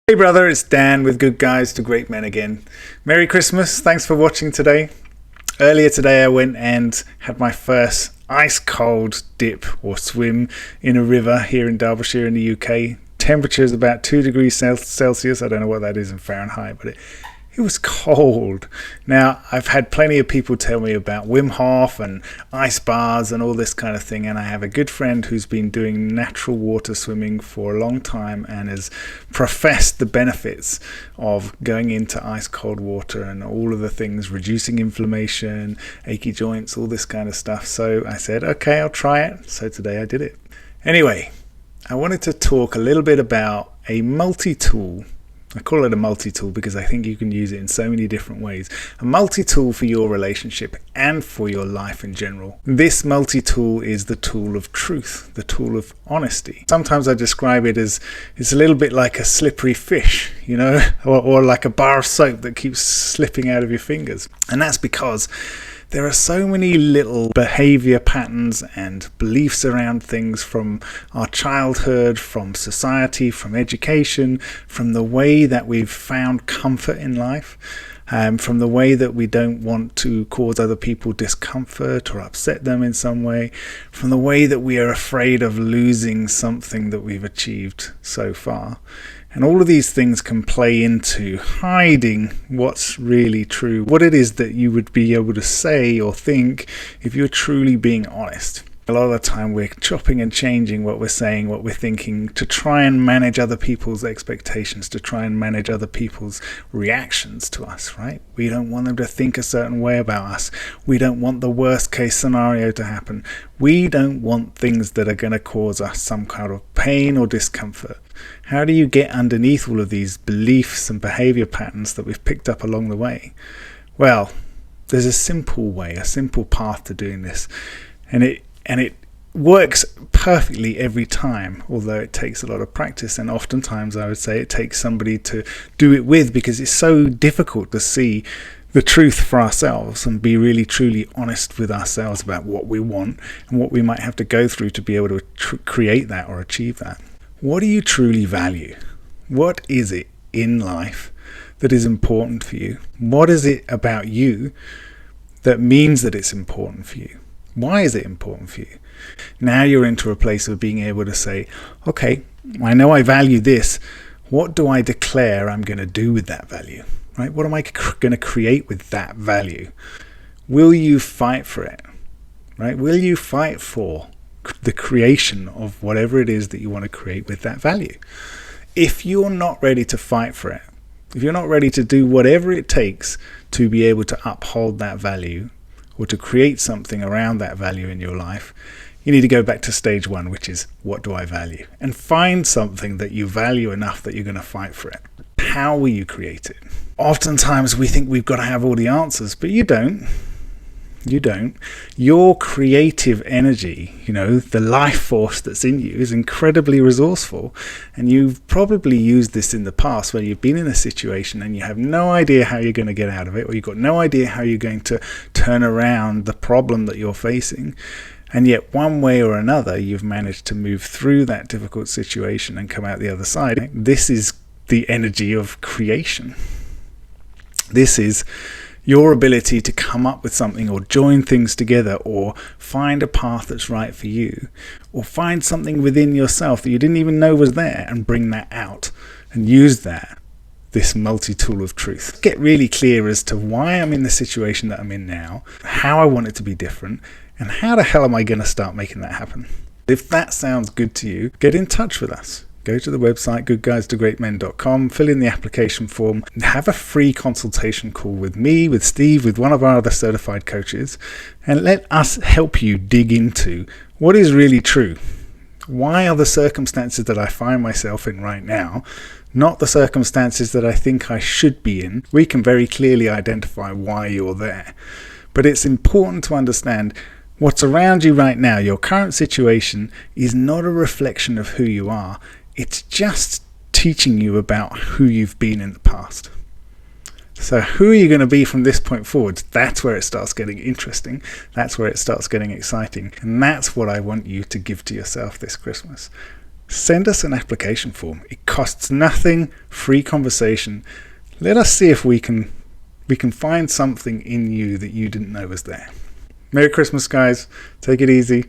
Hey brother, it's Dan with Good Guys to Great Men again. Merry Christmas, thanks for watching today. Earlier today I went and had my first ice cold dip or swim in a river here in Derbyshire in the UK. Temperature is about 2 degrees Celsius, I don't know what that is in Fahrenheit, but it was cold. Now, I've had plenty of people tell me about Wim Hof and ice baths and all this kind of thing, and I have a good friend who's been doing natural water swimming for a long time and has professed the benefits of going into ice cold water and all of the things, reducing inflammation, achy joints, all this kind of stuff. So I said, okay, I'll try it. So today I did it. Anyway, I wanted to talk a little bit about a multi-tool. I call it a multi-tool because I think you can use it in so many different ways. A multi-tool for your relationship and for your life in general. This multi-tool is the tool of truth, the tool of honesty. Sometimes I describe it as it's a little bit like a slippery fish, you know, or like a bar of soap that keeps slipping out of your fingers. And that's because there are so many little behavior patterns and beliefs around things from our childhood, from society, from education, from the way that we've found comfort in life, from the way that we don't want to cause other people discomfort or upset them in some way, from the way that we are afraid of losing something that we've achieved so far. And all of these things can play into hiding what's really true, what it is that you would be able to say or think if you're truly being honest. A lot of the time we're chopping and changing what we're saying, what we're thinking, to try and manage other people's expectations, to try and manage other people's reactions to us, right? We don't want them to think a certain way about us. We don't want the worst case scenario to happen. We don't want things that are going to cause us some kind of pain or discomfort. How do you get underneath all of these beliefs and behavior patterns that we've picked up along the way? Well, there's a simple way, a simple path to doing this. And it works perfectly every time, although it takes a lot of practice, and oftentimes I would say it takes somebody to do it with, because it's so difficult to see the truth for ourselves and be really truly honest with ourselves about what we want and what we might have to go through to be able to create that or achieve that. What do you truly value? What is it in life that is important for you? What is it about you that means that it's important for you? Why is it important for you? Now you're into a place of being able to say, okay, I know I value this. What do I declare I'm going to do with that value? Right? What am I going to create with that value? Will you fight for it? Right? Will you fight for the creation of whatever it is that you want to create with that value? If you're not ready to fight for it, if you're not ready to do whatever it takes to be able to uphold that value, or to create something around that value in your life, you need to go back to stage one, which is, what do I value? And find something that you value enough that you're going to fight for it. How will you create it? Oftentimes we think we've got to have all the answers, but you don't. You don't. Your creative energy, the life force that's in you, is incredibly resourceful. And you've probably used this in the past where you've been in a situation and you have no idea how you're going to get out of it, or you've got no idea how you're going to turn around the problem that you're facing. And yet one way or another, you've managed to move through that difficult situation and come out the other side. This is the energy of creation. This is your ability to come up with something, or join things together, or find a path that's right for you, or find something within yourself that you didn't even know was there and bring that out and use that, this multi-tool of truth. Get really clear as to why I'm in the situation that I'm in now, how I want it to be different, and how the hell am I going to start making that happen? If that sounds good to you, get in touch with us. Go to the website, goodguystogreatmen.com, fill in the application form, and have a free consultation call with me, with Steve, with one of our other certified coaches, and let us help you dig into what is really true. Why are the circumstances that I find myself in right now not the circumstances that I think I should be in? We can very clearly identify why you're there. But it's important to understand what's around you right now. Your current situation is not a reflection of who you are. It's just teaching you about who you've been in the past. So who are you going to be from this point forward? That's where it starts getting interesting. That's where it starts getting exciting. And that's what I want you to give to yourself this Christmas. send us an application form. It costs nothing, free conversation. Let us see if we can find something in you that you didn't know was there. Merry Christmas, guys. Take it easy.